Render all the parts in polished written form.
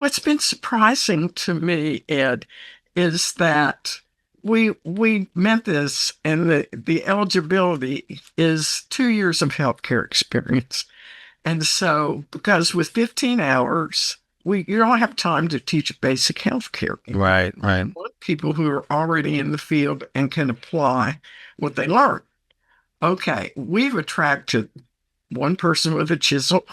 What's been surprising to me, Ed, is that we meant this, and the eligibility is 2 years of healthcare experience. And so, because with 15 hours, you don't have time to teach basic healthcare. Right, right. People who are already in the field and can apply what they learn. Okay, we've attracted one person with a chisel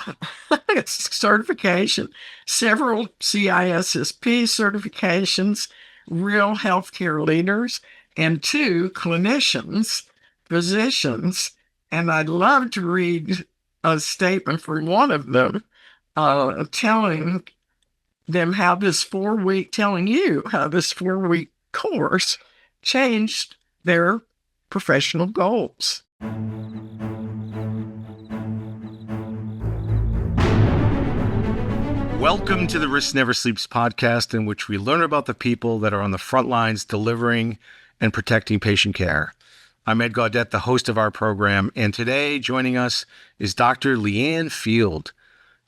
certification, several CISSP certifications, real healthcare leaders, and two clinicians, physicians. And I'd love to read a statement from one of them telling them how this 4 week, telling you how this 4 week course changed their professional goals. Welcome to the Risk Never Sleeps podcast, in which we learn about the people that are on the front lines delivering and protecting patient care. I'm Ed Gaudet, the host of our program, and today joining us is Dr. Leanne Field,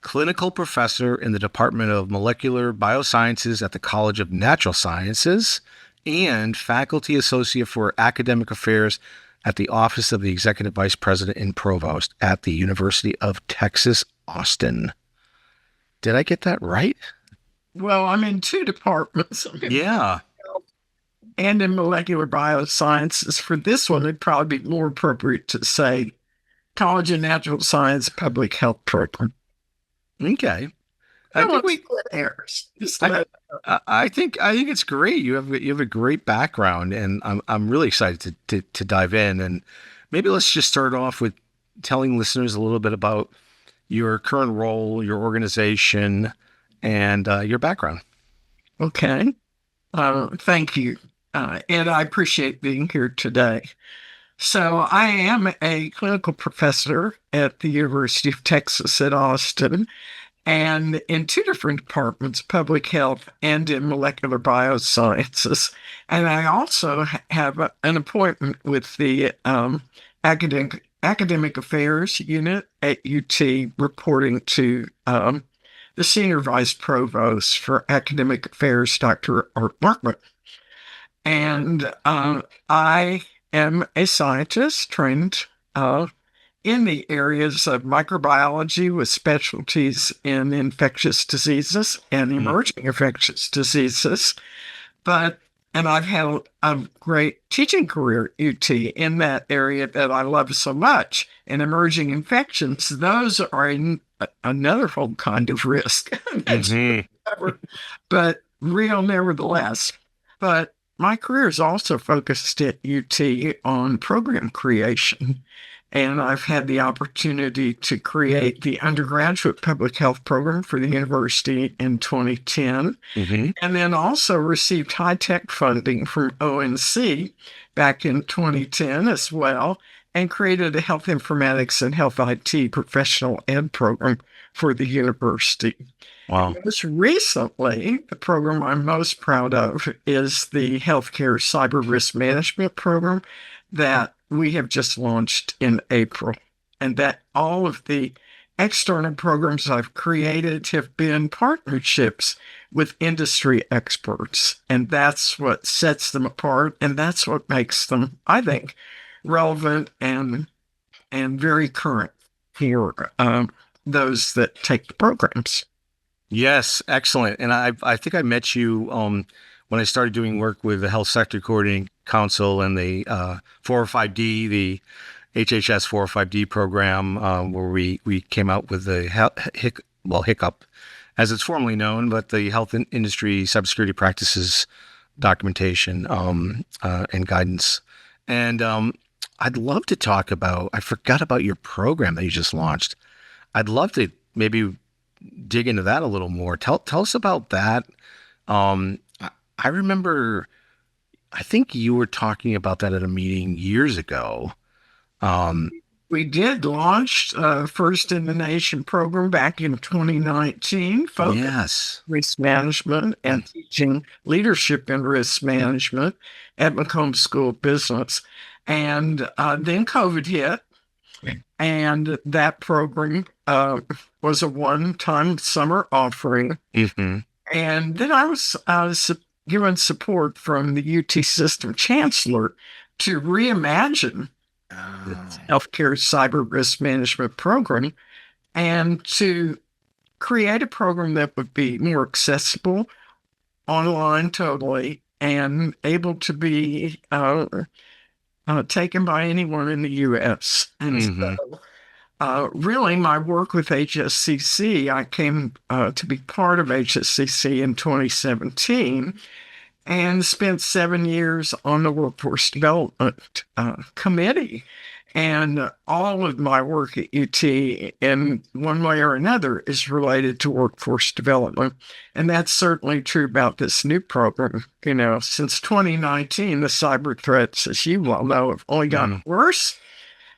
clinical professor in the Department of Molecular Biosciences at the College of Natural Sciences and faculty associate for academic affairs at the Office of the Executive Vice President and Provost at the University of Texas, Austin. Did I get that right? Well, I'm in two departments. Yeah. And in molecular biosciences. For this one, it'd probably be more appropriate to say College of Natural Science Public Health Program. Okay. I think we split hairs. I think it's great. You have a great background, and I'm really excited to dive in. And maybe let's just start off with telling listeners a little bit about your current role, your organization, and your background. Okay. Thank you. And I appreciate being here today. So I am a clinical professor at the University of Texas at Austin, and in two different departments, public health and in molecular biosciences. And I also have an appointment with the Academic Affairs Unit at UT, reporting to the Senior Vice Provost for Academic Affairs, Dr. Art Markman. And I am a scientist trained in the areas of microbiology with specialties in infectious diseases and emerging infectious diseases. And I've had a great teaching career at UT in that area that I love so much. And emerging infections, those are another whole kind of risk. But real nevertheless. But my career is also focused at UT on program creation. And I've had the opportunity to create the undergraduate public health program for the university in 2010, and then also received high-tech funding from ONC back in 2010 as well, and created a health informatics and health IT professional ed program for the university. Wow. Most recently, the program I'm most proud of is the healthcare cyber risk management program that we have just launched in April. And that all of the external programs I've created have been partnerships with industry experts. And that's what sets them apart. And that's what makes them, I think, relevant and very current here, those that take the programs. Yes, excellent. And I think I met you when I started doing work with the Health Sector Coordinating Council and the 405D, the HHS 405D program, where we came out with the HICCUP, as it's formally known, but the Health Industry Cybersecurity Practices documentation and guidance. And I'd love to talk about, I forgot about your program that you just launched. I'd love to maybe dig into that a little more. Tell us about that. I remember, I think you were talking about that at a meeting years ago. We did launch first in the nation program back in 2019, focused risk management and teaching leadership in risk management at Macomb School of Business. And then COVID hit, and that program was a one-time summer offering. And then I was given support from the UT system chancellor to reimagine the Oh. healthcare cyber risk management program and to create a program that would be more accessible, online totally, and able to be taken by anyone in the U.S. And Mm-hmm. so, really, my work with HSCC, I came to be part of HSCC in 2017 and spent 7 years on the workforce development committee. And all of my work at UT, in one way or another, is related to workforce development. And that's certainly true about this new program. You know, since 2019, the cyber threats, as you well know, have only gotten worse.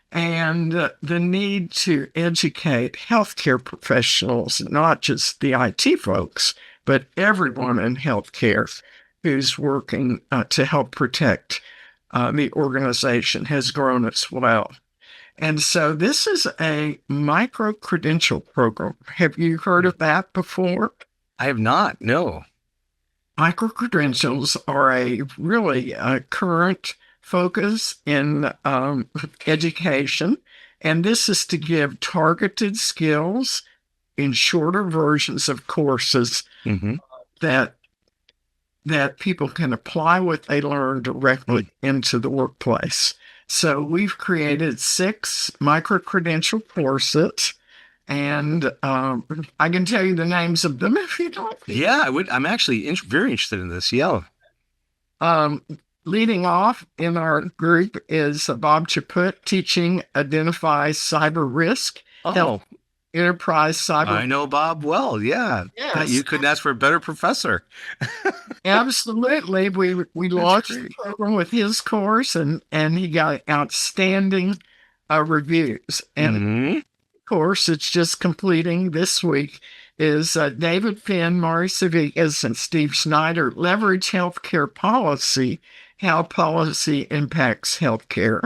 And the need to educate healthcare professionals, not just the IT folks, but everyone in healthcare who's working to help protect the organization has grown as well. And so this is a micro-credential program. Have you heard of that before? I have not. No. Micro-credentials are a really current focus in education. And this is to give targeted skills in shorter versions of courses Mm-hmm. that that people can apply what they learn directly into the workplace. So we've created 6 micro-credential courses, and I can tell you the names of them if you'd like. Yeah, I would. I'm actually very interested in this. Yeah. Um, Leading off in our group is Bob Chaput teaching Identify Cyber Risk, Health Oh, Enterprise I Cyber. know Bob well. Yeah. You Yes, couldn't ask for a better professor. absolutely. We That's launched the great. program with his course, and he got outstanding reviews. And of Mm-hmm. course, it's just completing this week is David Finn, Mari Savikas, and Steve Snyder leverage healthcare policy, how policy impacts healthcare.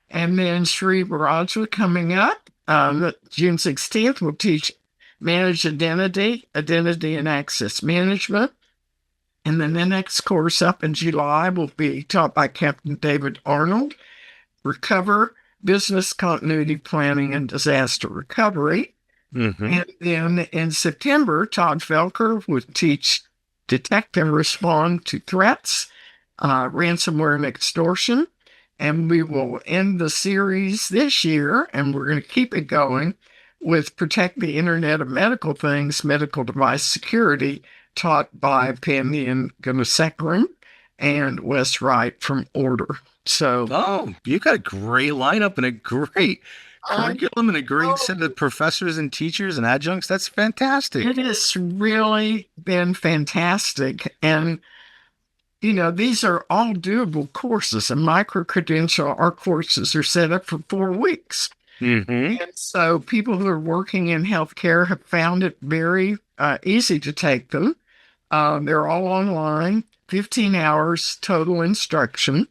And then Sri Baraja coming up, June 16th, will teach managed identity and access management. And then the next course up in July will be taught by Captain David Arnold, Recover, Business Continuity Planning and Disaster Recovery. Mm-hmm. And then in September, Todd Felker will teach Detect and Respond to Threats, Ransomware and Extortion. And we will end the series this year, and we're going to keep it going with Protect the Internet of Medical Things, Medical Device Security, taught by Pandian Gunasekharan and Wes Wright from Order. So Oh, you got a great lineup and a great I curriculum and a great know set of professors and teachers and adjuncts. That's fantastic. it has really been fantastic. And, you know, these are all doable courses. And micro-credential, our courses are set up for 4 weeks. Mm-hmm. And so people who are working in healthcare have found it very easy to take them. They're all online, 15 hours total instruction,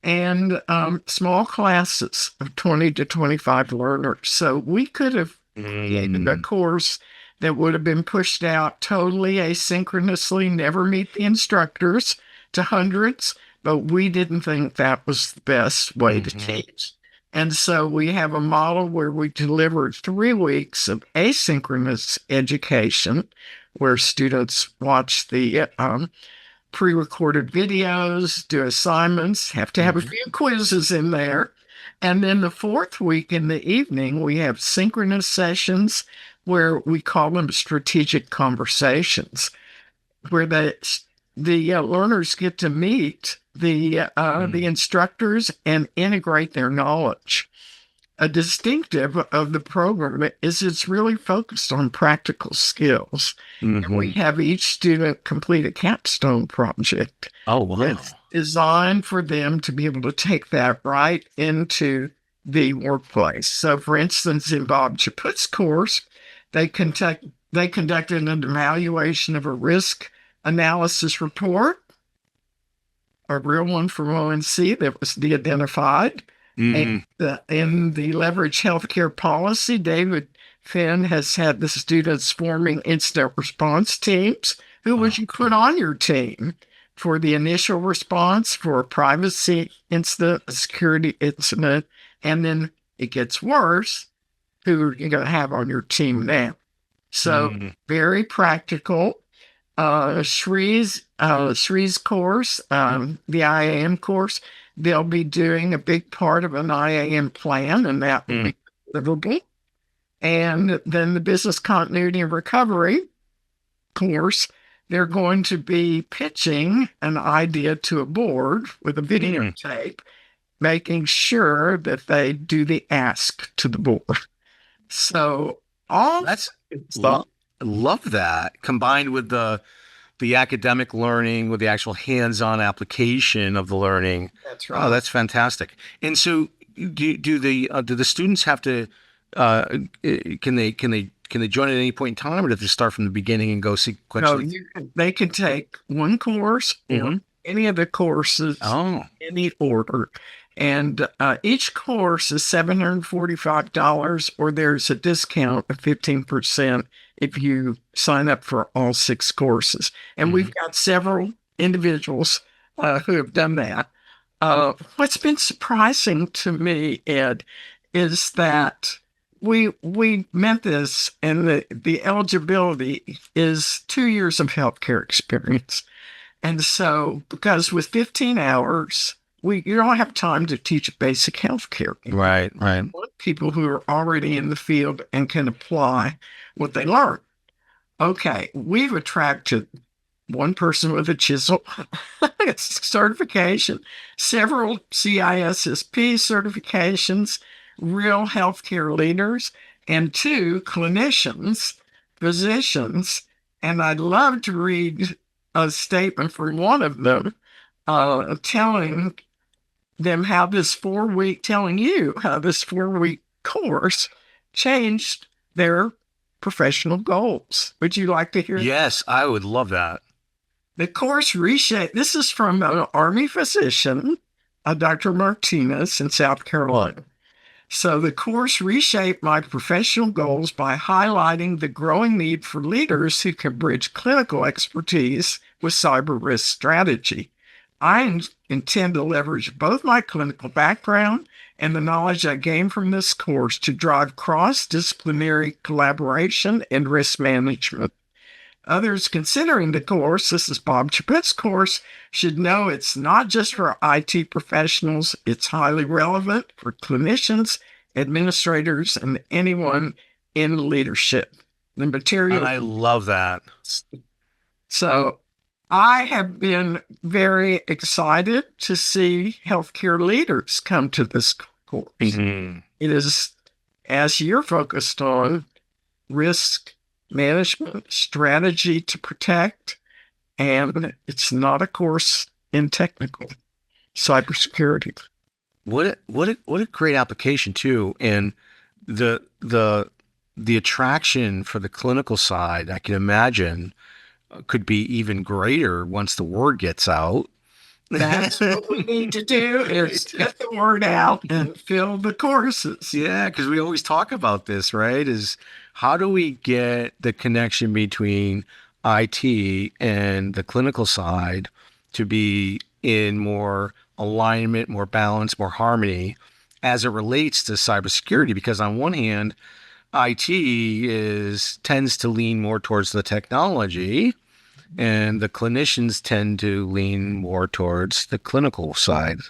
and small classes of 20 to 25 learners. So we could have created a course that would have been pushed out totally asynchronously, never meet the instructors, to hundreds, but we didn't think that was the best way to teach. And so we have a model where we deliver 3 weeks of asynchronous education where students watch the pre-recorded videos, do assignments, have to have a few quizzes in there. And then the 4th week in the evening, we have synchronous sessions where we call them strategic conversations, where the learners get to meet the instructors and integrate their knowledge. A distinctive of the program is it's really focused on practical skills. And we Mm-hmm. have each student complete a capstone project Oh, wow. that's designed for them to be able to take that right into the workplace. So, for instance, in Bob Chaput's course, they conducted an evaluation of a risk analysis report, a real one from ONC that was de-identified. Mm-hmm. And in the leverage healthcare policy, David Finn has had the students forming incident response teams. Who would you put on your team for the initial response, for a privacy incident, a security incident, and then it gets worse? Who are you going to have on your team now? So very practical. Shree's course, the IAM course, they'll be doing a big part of an IAM plan, and that will be livable. And then the business continuity and recovery course, they're going to be pitching an idea to a board with a videotape, making sure that they do the ask to the board. So all That's stuff. love that combined with the academic learning with the actual hands-on application of the learning. That's right. Oh, that's fantastic. And so do the students have to can they join at any point in time, or do they start from the beginning and go sequentially? No, they can take one course or any of the courses in any order. And each course is $745, or there's a discount of 15% if you sign up for all 6 courses. And we've got several individuals who have done that. What's been surprising to me, Ed, is that we meant this, and the eligibility is 2 years of healthcare experience. And so, because with 15 hours, you don't have time to teach basic healthcare. Right. People who are already in the field and can apply what they learn. Okay, we've attracted one person with a chisel certification, several CISSP certifications, real healthcare leaders, and 2 clinicians, physicians. And I'd love to read a statement from one of them telling you how this 4-week course changed their professional goals. Would you like to hear? Yes, I would love that. The course reshaped. This is from an Army physician, Dr. Martinez in South Carolina. So the course reshaped my professional goals by highlighting the growing need for leaders who can bridge clinical expertise with cyber risk strategy. I intend to leverage both my clinical background and the knowledge I gained from this course to drive cross-disciplinary collaboration and risk management. Others considering the course, this is Bob Chaput's course, should know it's not just for IT professionals, it's highly relevant for clinicians, administrators, and anyone in leadership. The material. And I love that. So I have been very excited to see healthcare leaders come to this course. It is, as you're focused on, risk management, strategy to protect, and it's not a course in technical cybersecurity. What a great application too, and the attraction for the clinical side, I can imagine, could be even greater once the word gets out. That's what we need to do, is get the word out and fill the courses. Yeah, because we always talk about this, right? Is how do we get the connection between IT and the clinical side to be in more alignment, more balance, more harmony as it relates to cybersecurity? Because on one hand, IT tends to lean more towards the technology, and the clinicians tend to lean more towards the clinical side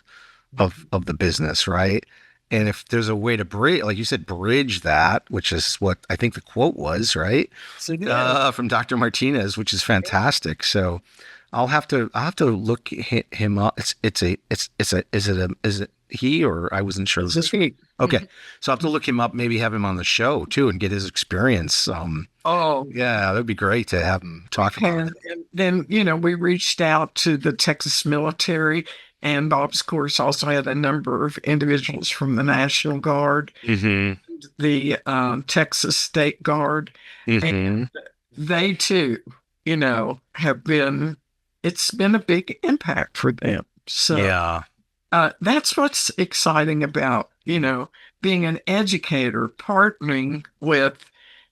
of the business, right? And if there's a way to bridge, like you said, bridge that, which is what I think the quote was, right? From Dr. Martinez, which is fantastic. So I'll have to look him up. Is it he, or I wasn't sure. This is he. Okay. So I have to look him up, maybe have him on the show too and get his experience. Yeah, that'd be great to have him talk about it. And then, we reached out to the Texas military, and Bob's course also had a number of individuals from the National Guard, the Texas State Guard, and they too, it's been a big impact for them. So yeah. That's what's exciting about, being an educator, partnering with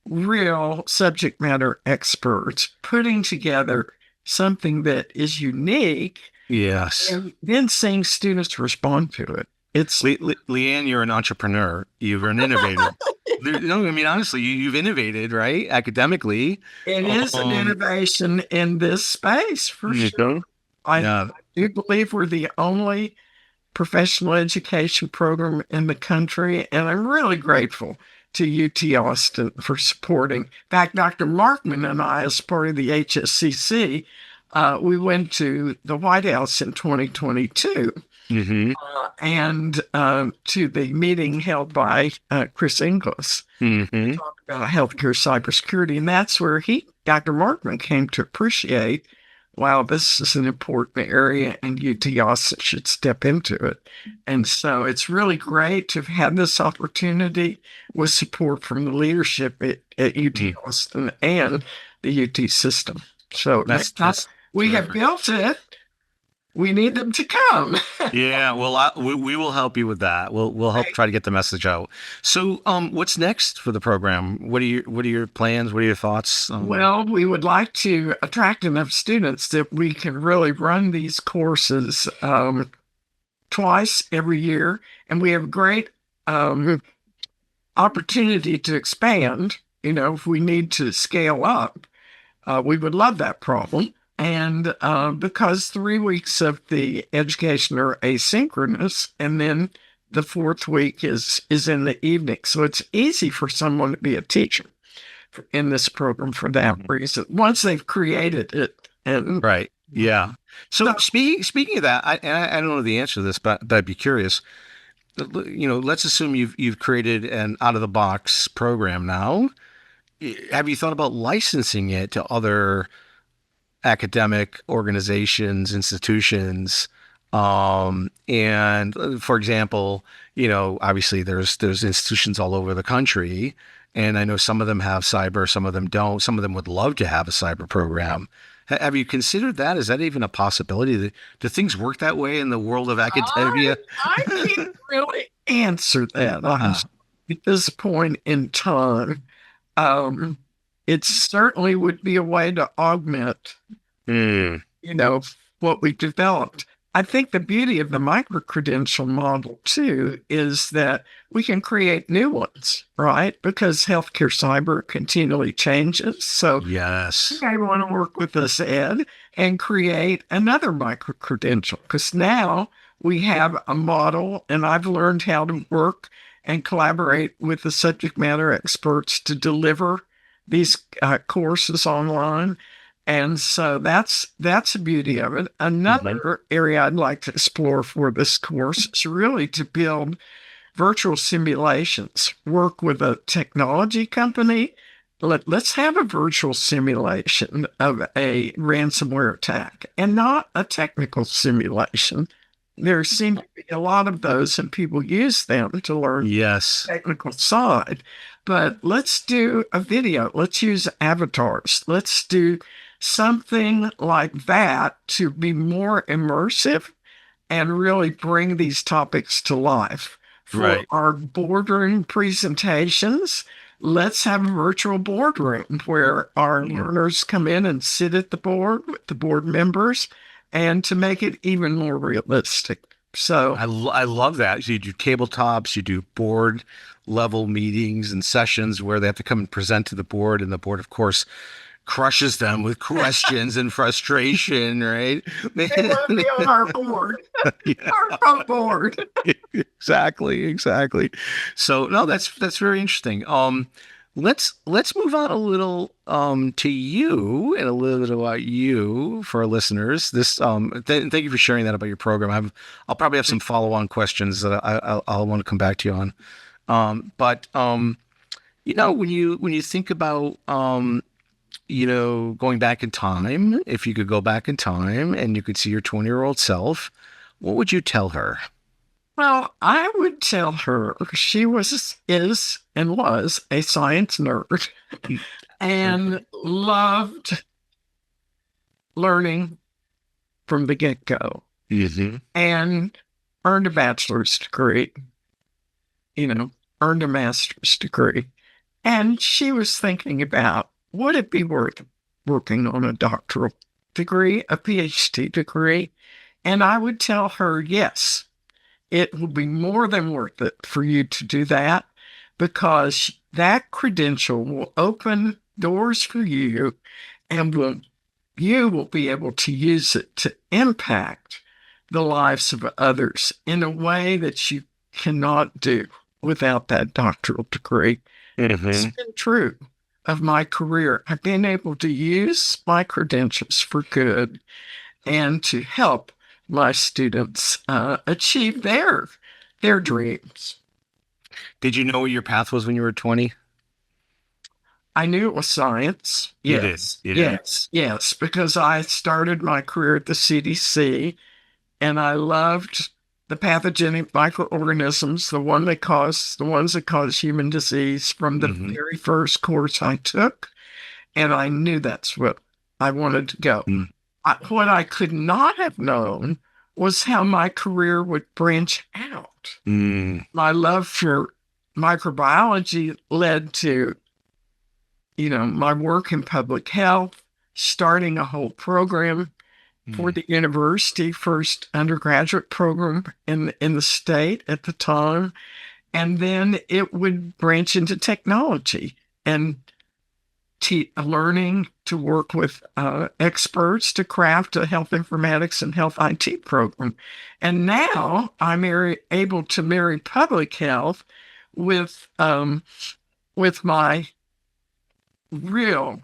real subject matter experts putting together something that is unique Yes. and then seeing students respond to it. It's Leanne, you're an entrepreneur. You're an innovator. No, I mean honestly, you've innovated, right? Academically. it is an Um, innovation in this space for sure. okay. I Yeah, do believe we're the only professional education program in the country, and I'm really grateful to UT Austin for supporting. In fact, Dr. Markman and I, as part of the HSCC, we went to the White House in 2022 mm-hmm. and to the meeting held by Chris Inglis Mm-hmm. about healthcare cybersecurity. And that's where Dr. Markman, came to appreciate, wow, this is an important area and UT Austin should step into it. And so it's really great to have had this opportunity with support from the leadership at UT Austin and the UT system. So next time That's we have terrific. built it, we need them to come. Yeah, well, we will help you with that. We'll help try to get the message out. So, what's next for the program? What are your plans? What are your thoughts? Well, we would like to attract enough students that we can really run these courses twice every year, and we have great opportunity to expand. If we need to scale up, we would love that problem. And because 3 weeks of the education are asynchronous, and then the fourth week is in the evening, so it's easy for someone to be a teacher in this program for that reason. Once they've created it, and Right. Yeah. So speaking of that, I don't know the answer to this, but I'd be curious. Let's assume you've created an out of the box program now. Have you thought about licensing it to other academic organizations, institutions? And for example, obviously there's institutions all over the country, and I know some of them have cyber, some of them don't. Some of them would love to have a cyber program. Have you considered that? Is that even a possibility? Do things work that way in the world of academia? I can't really answer that honestly at this point in time. Um, it certainly would be a way to augment, Hmm. you know, what we've developed. I think the beauty of the micro-credential model too is that we can create new ones, right? Because healthcare cyber continually changes. So Yes. I want to work with us, Ed, and create another micro-credential because now we have a model and I've learned how to work and collaborate with the subject matter experts to deliver these courses online. And so that's the beauty of it. Mhm. Another area I'd like to explore for this course is really to build virtual simulations, work with a technology company. Let's have a virtual simulation of a ransomware attack and not a technical simulation. There seem to be a lot of those, and people use them to learn Yes. the technical side. But let's do a video. Let's use avatars. Let's do something like that to be more immersive and really bring these topics to life. For Right. our boardroom presentations, let's have a virtual boardroom where our learners come in and sit at the board with the board members and to make it even more realistic. So, I love that. So you do tabletops, you do board level meetings and sessions where they have to come and present to the board, and the board, of course, crushes them with questions and frustration, right? they want to be on our board, Yeah, our front board. exactly. So no, that's very interesting. Let's move on a little to you and a little bit about you for our listeners. Thank you for sharing that about your program. I'll probably have some follow on questions that I'll want to come back to you on. But when you think about going back in time, if you could go back in time and you could see your 20-year-old self, what would you tell her? Well, I would tell her she is, and was a science nerd and loved learning from the get go Mm-hmm. and earned a bachelor's degree, earned a master's degree. And she was thinking about, would it be worth working on a doctoral degree, a PhD degree? And I would tell her, yes, it will be more than worth it for you to do that, because that credential will open doors for you, and you will be able to use it to impact the lives of others in a way that you cannot do without that doctoral degree. It's Mm-hmm. been true of my career. I've been able to use my credentials for good and to help my students achieve their dreams. Did you know what your path was when you were 20? I knew it was science. You did. Yes, You did. yes, yes, because I started my career at the CDC, and I loved the pathogenic microorganisms, the ones that cause human disease from the Mm-hmm. very first course I took, and I knew that's what I wanted to go. What I could not have known was how my career would branch out. Mm-hmm. My love for microbiology led to, my work in public health, starting a whole program for the university, first undergraduate program in the state at the time. And then it would branch into technology and learning to work with experts to craft a health informatics and health IT program. And now I'm able to marry public health with my real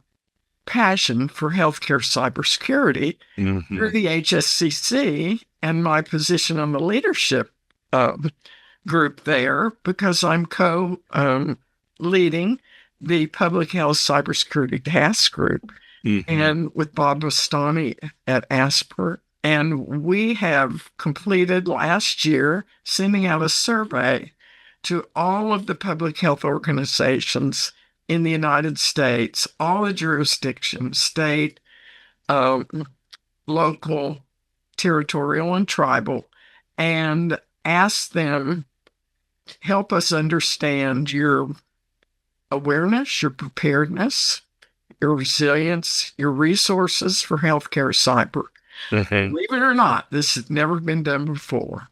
passion for healthcare cybersecurity Mm-hmm. through the HSCC and my position on the leadership group there, because I'm leading the public health cybersecurity task group, Mm-hmm. and with Bob Bastani at Asper. And we have completed last year sending out a survey to all of the public health organizations in the United States, all the jurisdictions, state, um, local, territorial, and tribal, and ask them, help us understand your awareness, your preparedness, your resilience, your resources for healthcare cyber. Mm-hmm. Believe it or not, this has never been done before.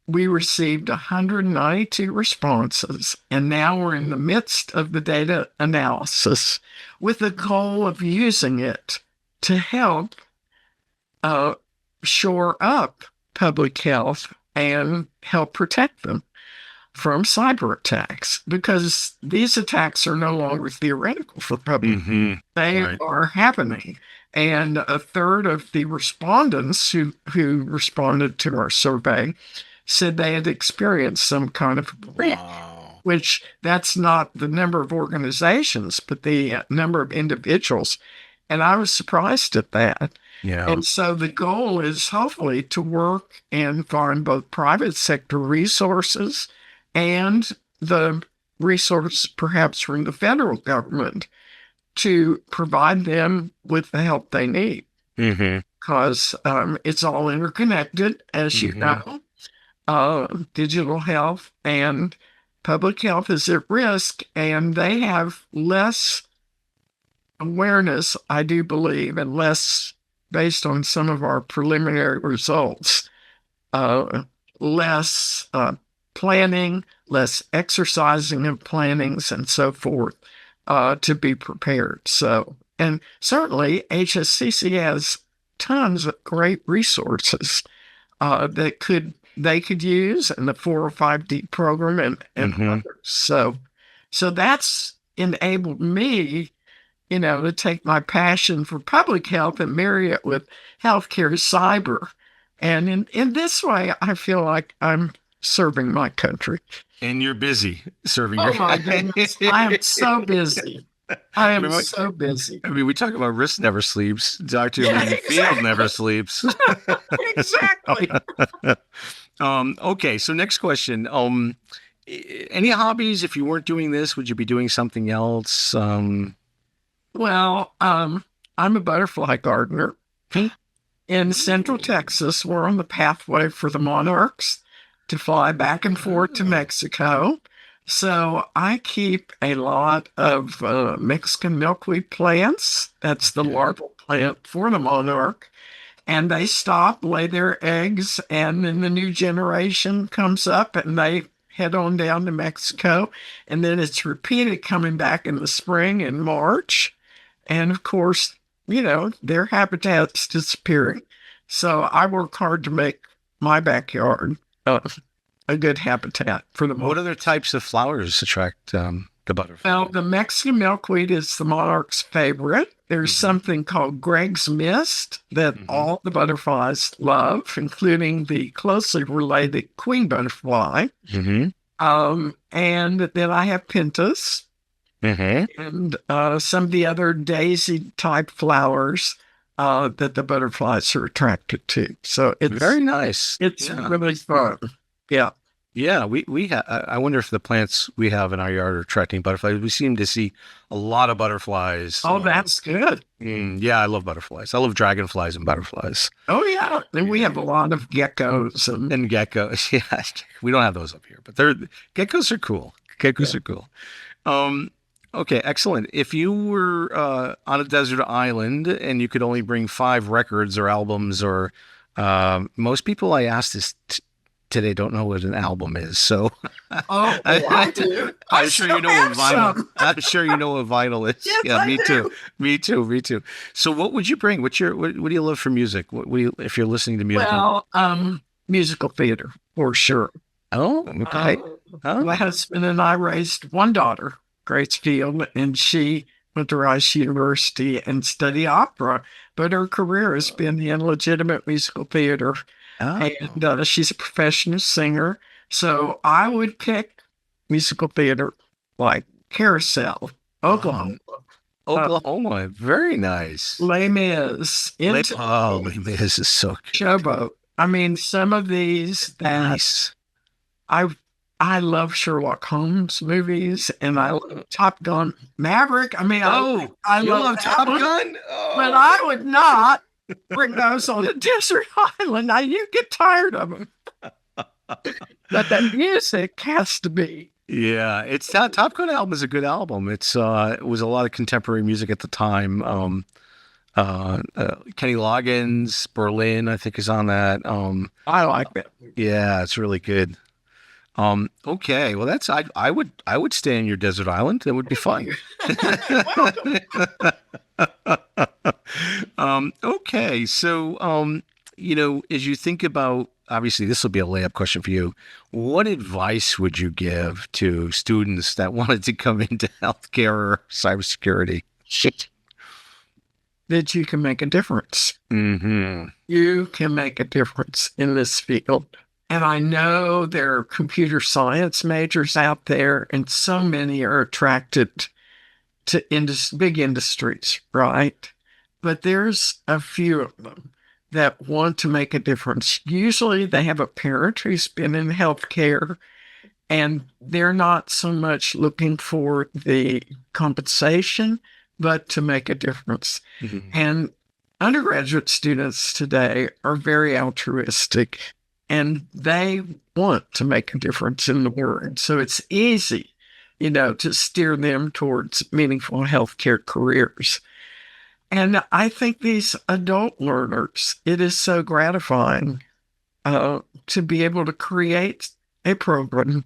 We received 192 responses, and now we're in the midst of the data analysis with the goal of using it to help shore up public health and help protect them from cyber attacks, because these attacks are no longer theoretical for public. Mm-hmm. They Right. are happening. And a third of the respondents who responded to our survey said they had experienced some kind of threat, Wow. which that's not the number of organizations, but the number of individuals. And I was surprised at that. Yeah. And so the goal is hopefully to work and find both private sector resources and the resource perhaps from the federal government to provide them with the help they need, Mm-hmm. because it's all interconnected, as you know. Digital health and public health is at risk, and they have less awareness, I do believe, and less, based on some of our preliminary results, less planning, less exercising of plannings, and so forth, to be prepared. So, and certainly HSCC has tons of great resources that they could use in the 405D program and others. So that's enabled me, to take my passion for public health and marry it with healthcare cyber. And in this way, I feel like I'm serving my country. And you're busy serving Oh your my goodness, I am so busy. I am I mean, so busy. I mean, we talk about risk never sleeps. Dr. Yeah, Leanne Field never sleeps. Exactly. Okay, so next question. Any hobbies? If you weren't doing this, would you be doing something else? Well, I'm a butterfly gardener. In Central Texas, we're on the pathway for the monarchs to fly back and forth to Mexico So I keep a lot of Mexican milkweed plants. That's the Okay. larval plant for the monarch. And they stop, lay their eggs, and then the new generation comes up and they head on down to Mexico. And then it's repeated coming back in the spring and March. And of course, their habitat's disappearing. So I work hard to make my backyard a good habitat for the What monarch. other types of flowers attract the Well, butterfly? the Mexican milkweed is the monarch's favorite. There's Hmm. something called Greg's Mist that Hmm. all the butterflies love, including the closely related queen butterfly. Hmm. And then I have pentas Hmm. and some of the other daisy type flowers that the butterflies are attracted to. So Very nice. it's Yeah. really fun. Yeah. Yeah, we have. I wonder if the plants we have in our yard are attracting butterflies. We seem to see a lot of butterflies. Oh, that's good. Yeah, I love butterflies. I love dragonflies and butterflies Oh, yeah. And we have a lot of geckos and and geckos. Yeah, we don't have those up here, but they're geckos are cool. Geckos yeah. are cool. Um, okay, excellent. If you were on a desert island and you could only bring five records or albums, or most people I ask this today don't know what an album is. So I do. I I'm sure you still know what have vinyl. some. I'm sure you know what vinyl is. Yes, Yeah, I me too. do. Me too. Me too. So, what would you bring? What do you love for music? What do you, if you're listening to music? Well, musical theater for sure. Oh, Uh, okay. Oh, my husband and I raised one daughter, Grace Field, and she went to Rice University and studied opera, but her career has been in legitimate musical theater, oh, and she's a professional singer. So I would pick musical theater like Carousel, oh, Oklahoma, uh, Oklahoma. Very nice. Les Mis, Into Oh, this is so good. Showboat. I mean, some of these that Nice. I I love Sherlock Holmes movies and I love Top Gun Maverick. I mean, Oh, I you love love that Top one, Gun? but Oh. I would not bring those on a desert island. Now you get tired of them, but that music has to be. Yeah, it's Top Gun album is a good album. It was a lot of contemporary music at the time. Kenny Loggins, Berlin, I think is on that. I like that. Yeah, it's really good. Okay, well that's I would stay on your desert island. That would be fun. Welcome. Okay, so as you think about, obviously this will be a layup question for you. What advice would you give to students that wanted to come into healthcare or cybersecurity? That you can make a difference. Mm-hmm. You can make a difference in this field. And I know there are computer science majors out there, and so many are attracted to big industries, right? But there's a few of them that want to make a difference. Usually they have a parent who's been in healthcare, and they're not so much looking for the compensation, but to make a difference. Mm-hmm. And undergraduate students today are very altruistic and they want to make a difference in the world. So it's easy, to steer them towards meaningful healthcare careers. And I think these adult learners, it is so gratifying to be able to create a program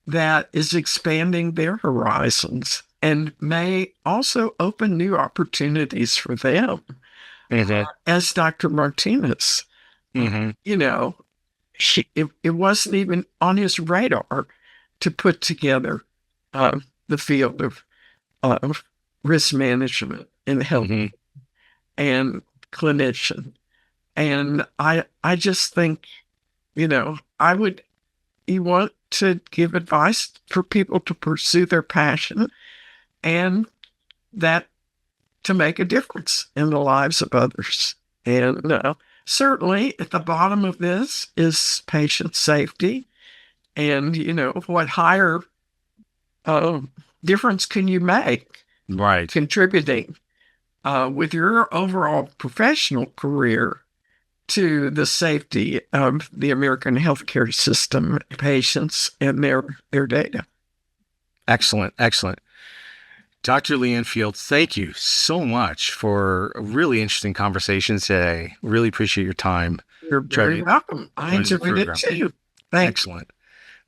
that is expanding their horizons and may also open new opportunities for them. Mm-hmm. As Dr. Martinez, Mm-hmm. you know, it wasn't even on his radar to put together the field of risk management in health Mm-hmm. and clinician. And I just think, I would you want to give advice for people to pursue their passion and that to make a difference in the lives of others. And certainly at the bottom of this is patient safety. And, what higher uh, difference can you make Right. contributing with your overall professional career to the safety of the American healthcare system, patients, and their data? Excellent. Excellent. Dr. Leanne Field, thank you so much for a really interesting conversation today. Really appreciate your time. You're very welcome. I enjoyed it too. Thanks. Excellent.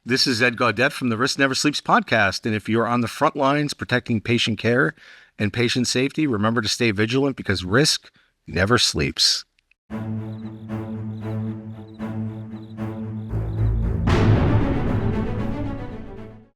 This is Ed Gaudet from the Risk Never Sleeps podcast. And if you're on the front lines protecting patient care and patient safety, remember to stay vigilant because risk never sleeps.